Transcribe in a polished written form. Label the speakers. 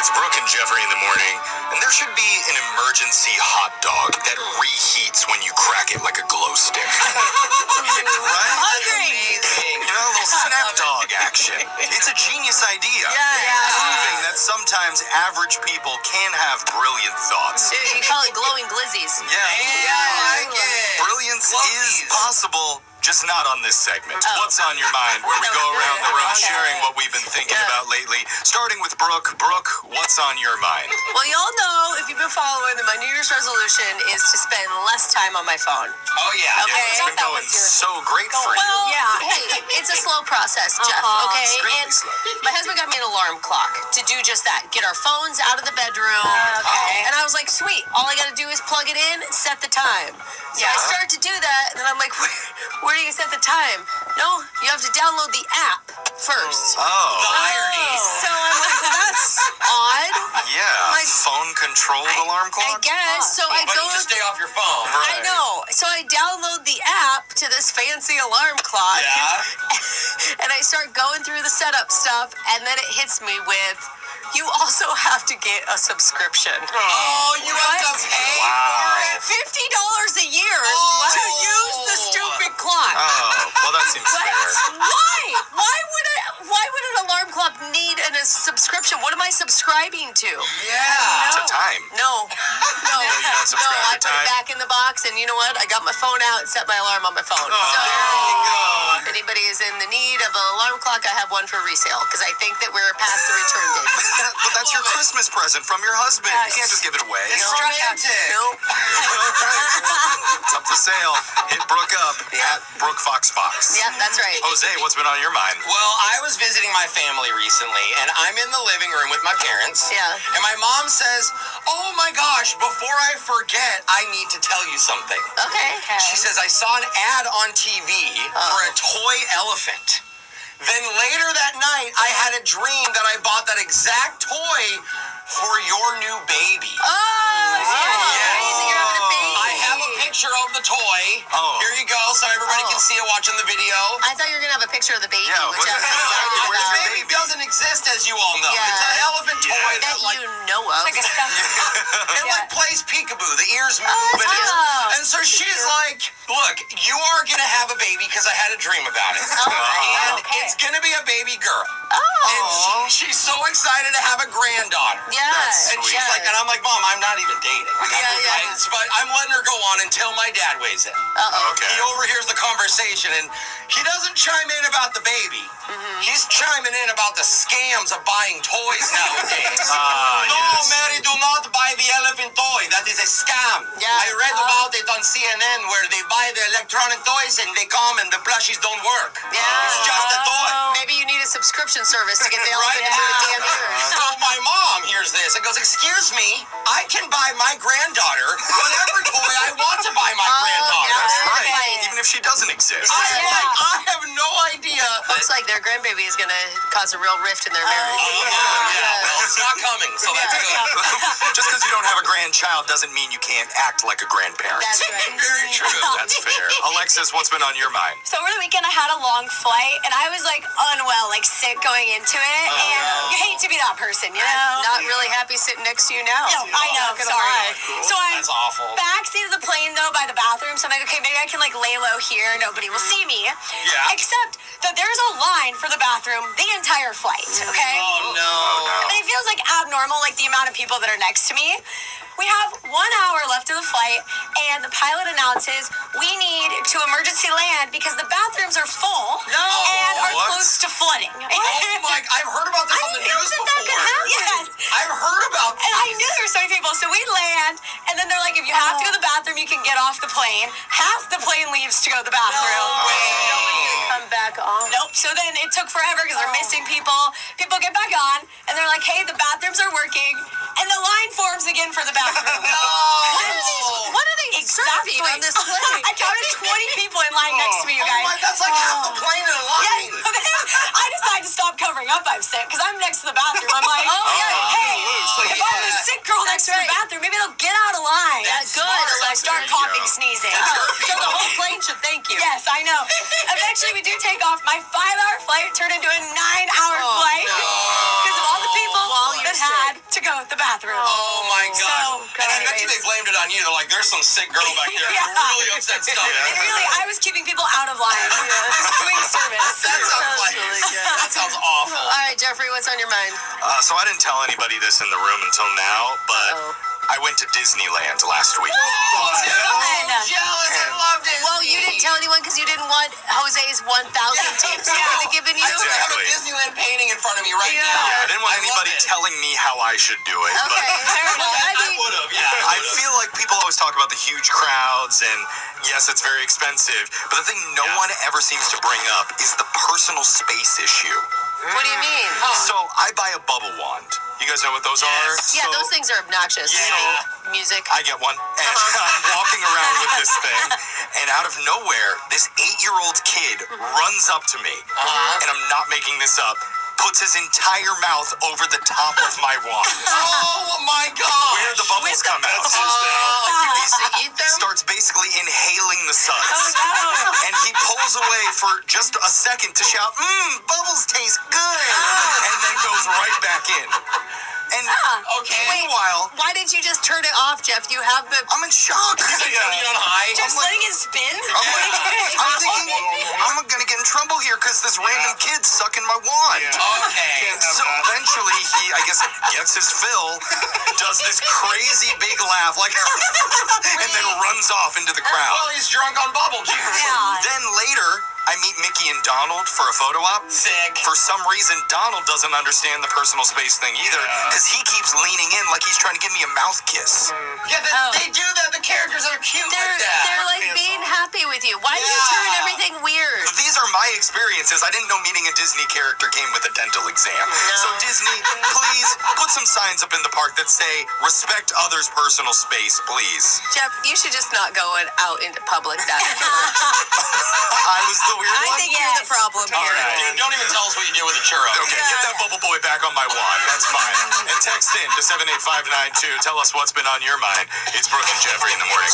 Speaker 1: It's Brooke and Jeffrey in the morning, and there should be an emergency hot dog that reheats when you crack it like a glow stick. Right?
Speaker 2: Hungry.
Speaker 1: You know, a little snap dog action. It's a genius idea. Proving that sometimes average people can have brilliant thoughts.
Speaker 2: You call it glowing glizzies.
Speaker 1: Yeah.
Speaker 3: I like it.
Speaker 1: Brilliance is possible, just not on this segment.
Speaker 2: Oh.
Speaker 1: What's on your mind? Where we go around the room sharing what we've been thinking about lately. Starting with Brooke. Brooke, what's on your mind?
Speaker 2: Well, y'all know, if you've been following, that my New Year's resolution is to spend less time on my phone.
Speaker 3: Oh, yeah.
Speaker 2: Okay.
Speaker 1: It's been going so great for you.
Speaker 2: Well, hey, it's a slow process, Jeff, okay?
Speaker 1: Extremely
Speaker 2: And
Speaker 1: slow.
Speaker 2: my husband got me an alarm clock to do just that. Get our phones out of the bedroom.
Speaker 3: Okay.
Speaker 2: And I was like, sweet. All I got to do is plug it in, set the time. So I start to do that, and then I'm like, where do you set the time? No, you have to download the app first.
Speaker 1: Oh.
Speaker 3: The irony.
Speaker 2: So I'm like, well, that's odd.
Speaker 1: Yeah.
Speaker 2: My-
Speaker 1: Phone controlled alarm
Speaker 2: I
Speaker 1: clock?
Speaker 2: guess. So I
Speaker 3: But
Speaker 2: go.
Speaker 3: you just stay off your phone.
Speaker 2: I know. So I download the app to this fancy alarm clock.
Speaker 3: Yeah.
Speaker 2: And I start going through the setup stuff, and then it hits me with, you also have to get a subscription.
Speaker 3: Oh, you have to pay for it?
Speaker 2: $50 a year
Speaker 3: Oh.
Speaker 2: to use the stupid clock.
Speaker 1: Oh, well, that seems
Speaker 2: What?
Speaker 1: fair.
Speaker 2: Why? Why would an alarm clock need a subscription? What am I subscribing to?
Speaker 3: Yeah.
Speaker 1: To time.
Speaker 2: No.
Speaker 1: you don't subscribe
Speaker 2: I
Speaker 1: to
Speaker 2: put
Speaker 1: time?
Speaker 2: it back in the box, and you know what? I got my phone out and set my alarm on my phone.
Speaker 1: Oh, there you go.
Speaker 2: If anybody is in the need of an alarm clock, I have one for resale, because I think that we're past the return date.
Speaker 1: But that's your Christmas present from your husband.
Speaker 2: Yes.
Speaker 1: You can't just give it away.
Speaker 3: It's romantic.
Speaker 2: Nope.
Speaker 1: It's up for sale. Hit Brooke up at Brooke Fox Fox.
Speaker 2: Yeah, that's right.
Speaker 1: Jose, what's been on your mind?
Speaker 3: Well, I was visiting my family recently, and I'm in the living room with my parents.
Speaker 2: Yeah.
Speaker 3: And my mom says, oh my gosh, before I forget, I need to tell you something.
Speaker 2: Okay.
Speaker 3: She says, I saw an ad on TV for a toy elephant. Then later that night, I had a dream that I bought that exact toy for your new baby.
Speaker 2: Oh, yeah. You're having a baby.
Speaker 3: I have a picture of the toy.
Speaker 1: Oh.
Speaker 3: Here you go, so everybody can see it watching the video.
Speaker 2: I thought you were going to have a picture of the baby.
Speaker 1: Yeah,
Speaker 2: which
Speaker 1: what-
Speaker 2: I'm excited
Speaker 1: Where's
Speaker 3: The
Speaker 1: the
Speaker 2: about.
Speaker 3: baby
Speaker 1: baby?
Speaker 3: doesn't exist, as you all know.
Speaker 2: Yeah.
Speaker 3: It's an elephant toy
Speaker 2: That
Speaker 3: that
Speaker 2: you know of.
Speaker 4: Like a stuffed.
Speaker 3: it like plays peekaboo. The ears move.
Speaker 2: Oh,
Speaker 3: and,
Speaker 2: wow.
Speaker 3: and so she's like, look, you are going to have a baby because I had a dream about it. And
Speaker 4: okay.
Speaker 3: it's going to be a baby girl.
Speaker 2: Oh.
Speaker 3: And she's so excited to have a granddaughter.
Speaker 2: Yes.
Speaker 3: And she's like, and I'm like, Mom, I'm not even dating.
Speaker 2: Yeah.
Speaker 3: But I'm letting her go on until my dad weighs in.
Speaker 2: Uh-oh.
Speaker 1: Okay.
Speaker 3: He overhears the conversation, and he doesn't chime in about the baby. He's chiming in about the scams of buying toys nowadays. No,
Speaker 1: yes.
Speaker 3: Mary, do not buy the elephant toy. That is a scam.
Speaker 2: Yeah.
Speaker 3: I read about it on CNN where they buy the electronic toys and they come and the plushies don't work.
Speaker 2: Yeah.
Speaker 3: It's just a toy.
Speaker 2: Maybe you need a subscription service to get the
Speaker 3: Right?
Speaker 2: elephant to do the damn ears.
Speaker 3: So my mom hears this and goes, excuse me, I can buy my granddaughter whatever toy I want to buy my granddaughter.
Speaker 1: That's
Speaker 2: Yeah.
Speaker 1: right.
Speaker 2: Okay.
Speaker 1: Even if she doesn't exist.
Speaker 3: I have no idea.
Speaker 2: Looks like their grandbaby is going to cause a real rift in their marriage.
Speaker 3: Yeah. Well, it's not coming, so that's good.
Speaker 1: Just because you don't have a grandchild doesn't mean you can't act like a grandparent.
Speaker 2: That's right.
Speaker 3: Very true.
Speaker 1: That's fair. Alexis, what's been on your mind?
Speaker 4: So over the weekend, I had a long flight, and I was like unwell, like sick going into it. And you hate to be that person, you know?
Speaker 2: Not really happy sitting next to you now.
Speaker 4: No, I know.
Speaker 2: Not gonna
Speaker 4: Sorry.
Speaker 2: lie.
Speaker 4: So I'm
Speaker 3: That's awful.
Speaker 4: backseat of the plane though, by the bathroom. So I'm like, okay, maybe I can like lay low here. Nobody will see me.
Speaker 3: Yeah.
Speaker 4: Except that there's a line for the bathroom the entire flight. Okay.
Speaker 3: Oh, no.
Speaker 4: And it feels like abnormal, like the amount of people that are next to me. We have 1 hour left of the flight, and the pilot announces we need to emergency land because the bathrooms are full and are
Speaker 1: What?
Speaker 4: close to flooding.
Speaker 3: Oh, my, I've heard about this on the news
Speaker 4: that
Speaker 3: before.
Speaker 4: could happen. Yes.
Speaker 3: I've heard about this.
Speaker 4: And I knew there were so many people. So we land, and then they're like, if you have to go to the bathroom, you can get off the plane. Half the plane leaves to go to the bathroom.
Speaker 2: Come back on.
Speaker 4: Nope. So then it took forever because they're missing people. People get back on, and they're like, hey, the bathrooms are working. And the line forms again for the bathroom.
Speaker 2: What are they serving on this plane?
Speaker 4: I counted 20 people in line next to me, you guys.
Speaker 3: Oh, my, that's like half the plane in a line.
Speaker 4: Yes. But then I decided to stop covering up I'm sick because I'm next to the bathroom. I'm like, hey, if I'm the sick girl next to the bathroom, maybe they'll get out of line.
Speaker 2: That's good.
Speaker 4: So I start coughing, sneezing.
Speaker 2: So the whole plane should thank you.
Speaker 4: Yes, I know. Eventually, we do take off. My 5-hour flight turned into a 9-hour flight because of all the people
Speaker 2: While you're
Speaker 4: that had to go to the bathroom.
Speaker 3: Oh my god.
Speaker 4: So,
Speaker 3: and I bet you they blamed it on you. They're like, there's some sick girl back there
Speaker 4: Yeah.
Speaker 3: who really upset stuff.
Speaker 4: And really, I was keeping people out of line. Doing service.
Speaker 3: That sounds like
Speaker 2: really good.
Speaker 3: that sounds awful.
Speaker 2: All right, Jeffrey, what's on your mind?
Speaker 1: So I didn't tell anybody this in the room until now, but I went to Disneyland last week.
Speaker 3: I'm jealous. I love Disney.
Speaker 2: Well, you didn't tell anyone because you didn't want Jose's 1,000 tips he would have given you.
Speaker 3: I do have a
Speaker 1: Exactly.
Speaker 3: Disneyland painting in front of me right
Speaker 2: Yeah.
Speaker 3: now.
Speaker 1: Yeah, I didn't want
Speaker 3: I love
Speaker 1: anybody
Speaker 3: it.
Speaker 1: telling me how I should do it.
Speaker 2: Okay, fair enough. I
Speaker 3: I
Speaker 2: mean,
Speaker 3: would have, yeah.
Speaker 1: I feel like people always talk about the huge crowds, and yes, it's very expensive. But the thing no one ever seems to bring up is the personal space issue.
Speaker 2: what do you mean?
Speaker 1: So I buy a bubble wand. You guys know what those are?
Speaker 2: Yeah,
Speaker 1: So
Speaker 2: those things are obnoxious.
Speaker 1: Yeah.
Speaker 2: Music.
Speaker 1: I get one, and I'm walking around with this thing, and out of nowhere, this 8-year-old kid runs up to me, and I'm not making this up, puts his entire mouth over the top of my wand.
Speaker 3: Oh my god.
Speaker 1: Where the bubbles come out.
Speaker 2: He eat them?
Speaker 1: Starts basically inhaling the suds.
Speaker 4: Oh,
Speaker 1: And he pulls away for just a second to shout, bubbles taste good. And then goes right back in. And
Speaker 3: Okay.
Speaker 1: meanwhile,
Speaker 2: Why did you just turn it off, Jeff? You have the...
Speaker 1: I'm in shock.
Speaker 3: Putting it on high.
Speaker 4: Just letting it spin?
Speaker 1: I'm thinking, I'm gonna get in trouble here because this random kid's sucking my wand.
Speaker 3: Okay.
Speaker 1: So eventually he, I guess, gets his fill, does this crazy big laugh, like, and then runs off into the crowd.
Speaker 3: Well, he's drunk on bubble juice.
Speaker 4: Yeah.
Speaker 1: Then later, I meet Mickey and Donald for a photo op.
Speaker 3: Sick.
Speaker 1: For some reason, Donald doesn't understand the personal space thing either, because he keeps leaning in like he's trying to give me a mouth kiss.
Speaker 3: Yeah, they do that. The characters that are cute
Speaker 2: They're,
Speaker 3: like that.
Speaker 2: they're like being happy with you. Why do you turn
Speaker 3: Yeah.
Speaker 2: everything weird?
Speaker 1: These are my experiences. I didn't know meeting a Disney character came with a dental exam. So Disney, please put some signs up in the park that say, respect others' personal space, please.
Speaker 2: Jeff, you should just not go out into public that much.
Speaker 1: I was the weird
Speaker 2: I
Speaker 1: one.
Speaker 2: think you're the problem
Speaker 3: All
Speaker 2: here.
Speaker 3: right, dude, don't even tell us what you do with a churro.
Speaker 1: Okay, get that bubble boy back on my wand. That's fine. And text in to 78592. Tell us what's been on your mind. It's Brooke and Jeffrey in the morning.